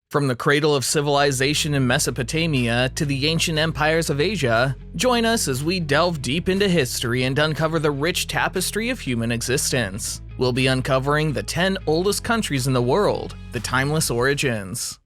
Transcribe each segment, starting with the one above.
From the cradle of civilization in Mesopotamia to the ancient empires of Asia, join us as we delve deep into history and uncover the rich tapestry of human existence. We'll be uncovering the 10 oldest countries in the world, the timeless origins.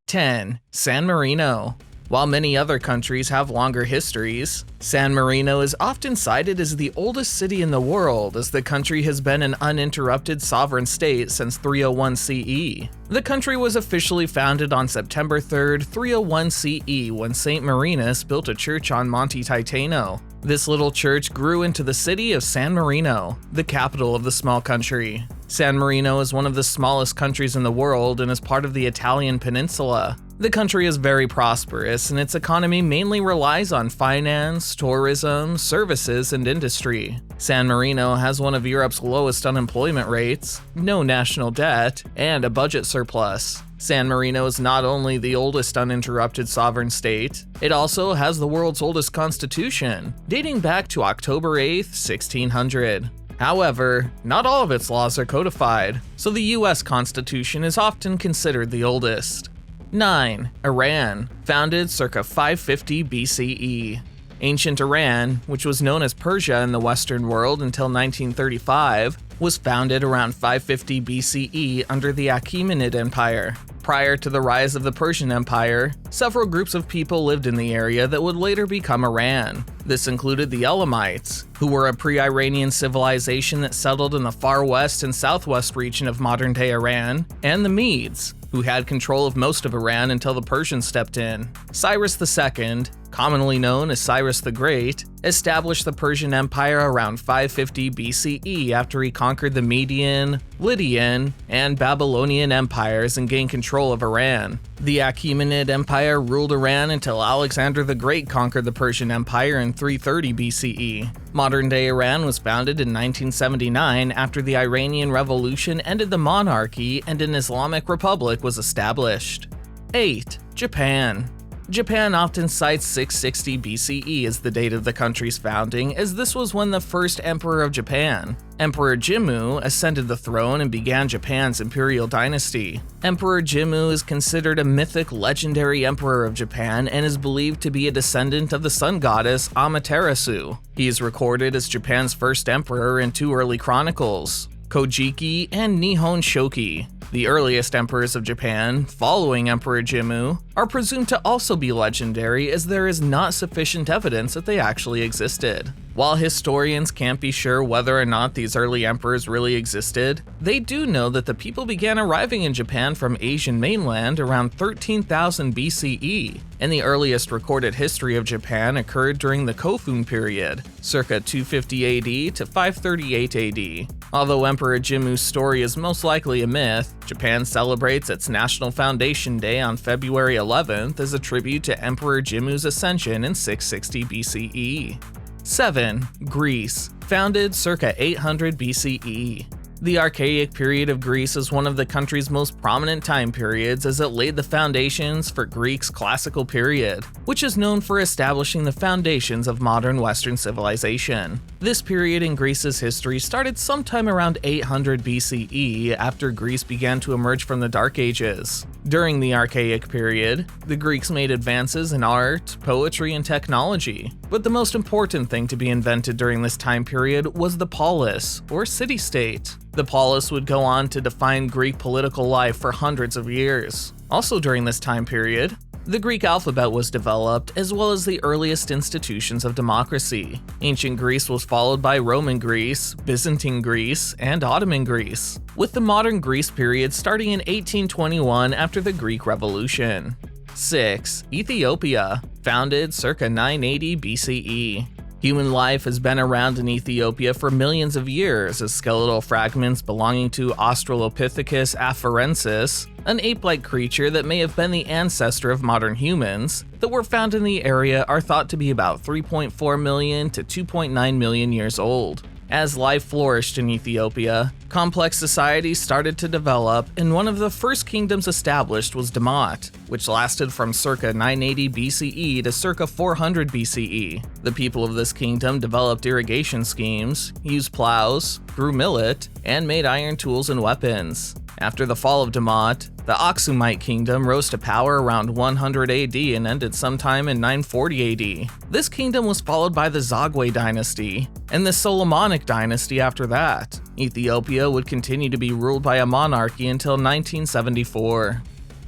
10. San Marino. While many other countries have longer histories, San Marino is often cited as the oldest city in the world, as the country has been an uninterrupted sovereign state since 301 CE. The country was officially founded on September 3, 301 CE, when St. Marinus built a church on Monte Titano. This little church grew into the city of San Marino, the capital of the small country. San Marino is one of the smallest countries in the world and is part of the Italian peninsula. The country is very prosperous, and its economy mainly relies on finance, tourism, services, and industry. San Marino has one of Europe's lowest unemployment rates, no national debt, and a budget surplus. San Marino is not only the oldest uninterrupted sovereign state, it also has the world's oldest constitution, dating back to October 8, 1600. However, not all of its laws are codified, so the US Constitution is often considered the oldest. 9. Iran, founded circa 550 BCE. Ancient Iran, which was known as Persia in the Western world until 1935, was founded around 550 BCE under the Achaemenid Empire. Prior to the rise of the Persian Empire, several groups of people lived in the area that would later become Iran. This included the Elamites, who were a pre-Iranian civilization that settled in the far west and southwest region of modern-day Iran, and the Medes, who had control of most of Iran until the Persians stepped in. Cyrus II, commonly known as Cyrus the Great, established the Persian Empire around 550 BCE after he conquered the Median, Lydian, and Babylonian empires and gained control of Iran. The Achaemenid Empire ruled Iran until Alexander the Great conquered the Persian Empire in 330 BCE. Modern-day Iran was founded in 1979 after the Iranian Revolution ended the monarchy and an Islamic Republic was established. 8. Japan. Japan often cites 660 BCE as the date of the country's founding, as this was when the first emperor of Japan, Emperor Jimmu, ascended the throne and began Japan's imperial dynasty. Emperor Jimmu is considered a mythic, legendary emperor of Japan and is believed to be a descendant of the sun goddess Amaterasu. He is recorded as Japan's first emperor in two early chronicles, Kojiki and Nihon Shoki. The earliest emperors of Japan, following Emperor Jimmu, are presumed to also be legendary, as there is not sufficient evidence that they actually existed. While historians can't be sure whether or not these early emperors really existed, they do know that the people began arriving in Japan from Asian mainland around 13,000 BCE, and the earliest recorded history of Japan occurred during the Kofun period, circa 250 AD to 538 AD. Although Emperor Jimmu's story is most likely a myth, Japan celebrates its National Foundation Day on February 11th as a tribute to Emperor Jimmu's ascension in 660 BCE. 7. Greece, founded circa 800 BCE. The Archaic period of Greece is one of the country's most prominent time periods, as it laid the foundations for Greece's classical period, which is known for establishing the foundations of modern Western civilization. This period in Greece's history started sometime around 800 BCE, after Greece began to emerge from the Dark Ages. During the Archaic period, the Greeks made advances in art, poetry, and technology, but the most important thing to be invented during this time period was the polis, or city-state. The polis would go on to define Greek political life for hundreds of years. Also during this time period, the Greek alphabet was developed, as well as the earliest institutions of democracy. Ancient Greece was followed by Roman Greece, Byzantine Greece, and Ottoman Greece, with the modern Greece period starting in 1821 after the Greek Revolution. 6. Ethiopia, founded circa 980 BCE. Human life has been around in Ethiopia for millions of years, as skeletal fragments belonging to Australopithecus afarensis, an ape-like creature that may have been the ancestor of modern humans, that were found in the area are thought to be about 3.4 million to 2.9 million years old. As life flourished in Ethiopia, complex societies started to develop, and one of the first kingdoms established was Damat, which lasted from circa 980 BCE to circa 400 BCE. The people of this kingdom developed irrigation schemes, used plows, grew millet, and made iron tools and weapons. After the fall of Damat, the Aksumite kingdom rose to power around 100 AD and ended sometime in 940 AD. This kingdom was followed by the Zagwe dynasty, and the Solomonic dynasty after that. Ethiopia would continue to be ruled by a monarchy until 1974.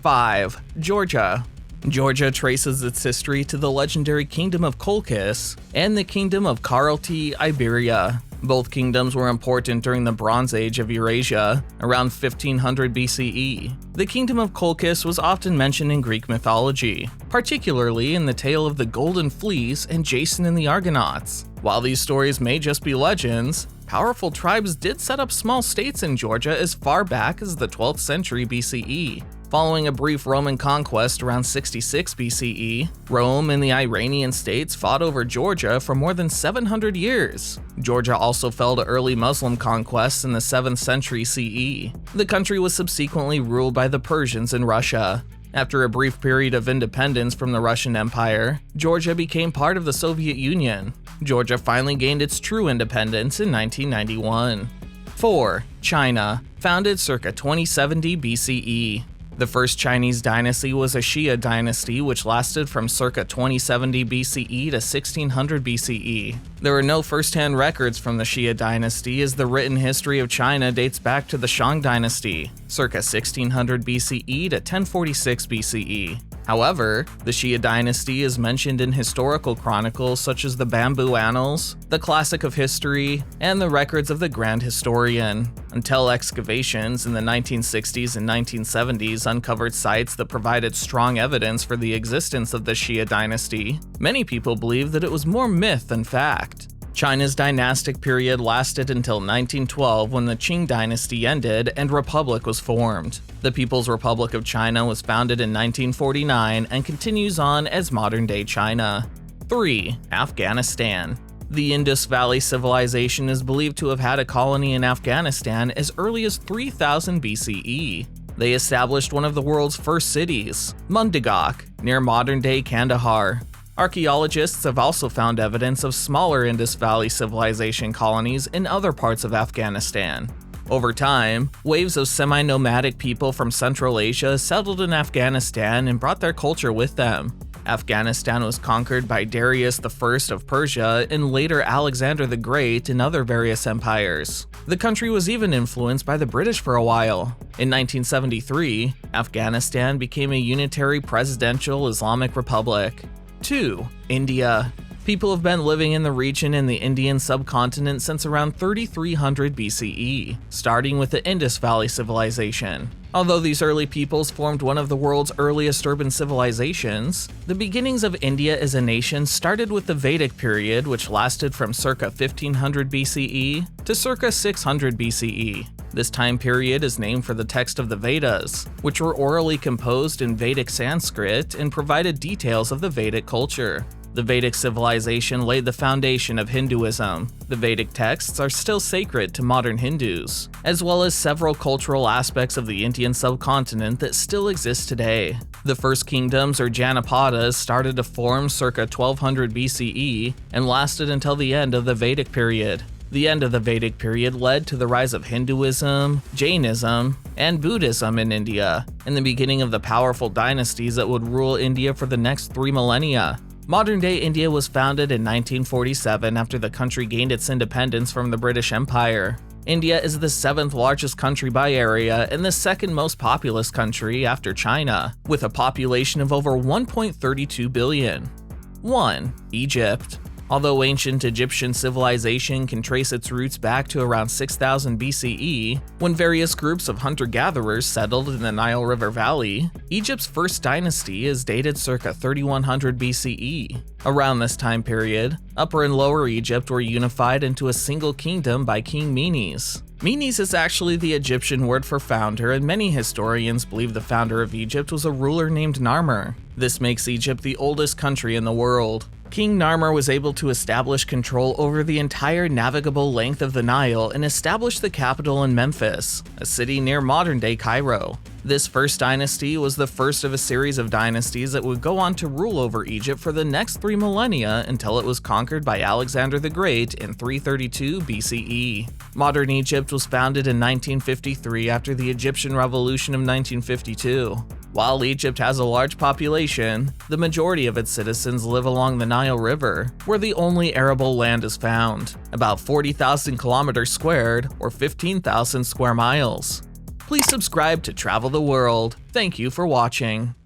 5. Georgia. Georgia traces its history to the legendary Kingdom of Colchis and the Kingdom of Karlti, Iberia. Both kingdoms were important during the Bronze Age of Eurasia, around 1500 BCE. The Kingdom of Colchis was often mentioned in Greek mythology, particularly in the tale of the Golden Fleece and Jason and the Argonauts. While these stories may just be legends, powerful tribes did set up small states in Georgia as far back as the 12th century BCE. Following a brief Roman conquest around 66 BCE, Rome and the Iranian states fought over Georgia for more than 700 years. Georgia also fell to early Muslim conquests in the 7th century CE. The country was subsequently ruled by the Persians and Russia. After a brief period of independence from the Russian Empire, Georgia became part of the Soviet Union. Georgia finally gained its true independence in 1991. 4. China, founded circa 2070 BCE. The first Chinese dynasty was a Xia dynasty, which lasted from circa 2070 BCE to 1600 BCE. There are no first-hand records from the Xia dynasty, as the written history of China dates back to the Shang dynasty, circa 1600 BCE to 1046 BCE. However, the Xia dynasty is mentioned in historical chronicles such as the Bamboo Annals, the Classic of History, and the records of the Grand Historian, until excavations in the 1960s and 1970s uncovered sites that provided strong evidence for the existence of the Xia dynasty. Many people believe that it was more myth than fact. China's dynastic period lasted until 1912, when the Qing dynasty ended and republic was formed. The People's Republic of China was founded in 1949 and continues on as modern-day China. 3. Afghanistan. The Indus Valley Civilization is believed to have had a colony in Afghanistan as early as 3000 BCE. They established one of the world's first cities, Mundigok, near modern-day Kandahar. Archaeologists have also found evidence of smaller Indus Valley Civilization colonies in other parts of Afghanistan. Over time, waves of semi-nomadic people from Central Asia settled in Afghanistan and brought their culture with them. Afghanistan was conquered by Darius I of Persia and later Alexander the Great and other various empires. The country was even influenced by the British for a while. In 1973, Afghanistan became a unitary presidential Islamic republic. 2. India. People have been living in the region in the Indian subcontinent since around 3300 BCE, starting with the Indus Valley Civilization. Although these early peoples formed one of the world's earliest urban civilizations, the beginnings of India as a nation started with the Vedic period, which lasted from circa 1500 BCE to circa 600 BCE. This time period is named for the text of the Vedas, which were orally composed in Vedic Sanskrit and provided details of the Vedic culture. The Vedic civilization laid the foundation of Hinduism. The Vedic texts are still sacred to modern Hindus, as well as several cultural aspects of the Indian subcontinent that still exist today. The first kingdoms or Janapadas started to form circa 1200 BCE and lasted until the end of the Vedic period. The end of the Vedic period led to the rise of Hinduism, Jainism, and Buddhism in India, and the beginning of the powerful dynasties that would rule India for the next 3 millennia. Modern-day India was founded in 1947 after the country gained its independence from the British Empire. India is the 7th largest country by area and the 2nd most populous country after China, with a population of over 1.32 billion. 1. Egypt. Although ancient Egyptian civilization can trace its roots back to around 6000 BCE, when various groups of hunter-gatherers settled in the Nile River Valley, Egypt's first dynasty is dated circa 3100 BCE. Around this time period, Upper and Lower Egypt were unified into a single kingdom by King Menes. Menes is actually the Egyptian word for founder, and many historians believe the founder of Egypt was a ruler named Narmer. This makes Egypt the oldest country in the world. King Narmer was able to establish control over the entire navigable length of the Nile and establish the capital in Memphis, a city near modern-day Cairo. This first dynasty was the first of a series of dynasties that would go on to rule over Egypt for the next 3 millennia until it was conquered by Alexander the Great in 332 BCE. Modern Egypt was founded in 1953 after the Egyptian Revolution of 1952. While Egypt has a large population, the majority of its citizens live along the Nile River, where the only arable land is found, about 40,000 kilometers squared or 15,000 square miles. Please subscribe to Travel the World. Thank you for watching.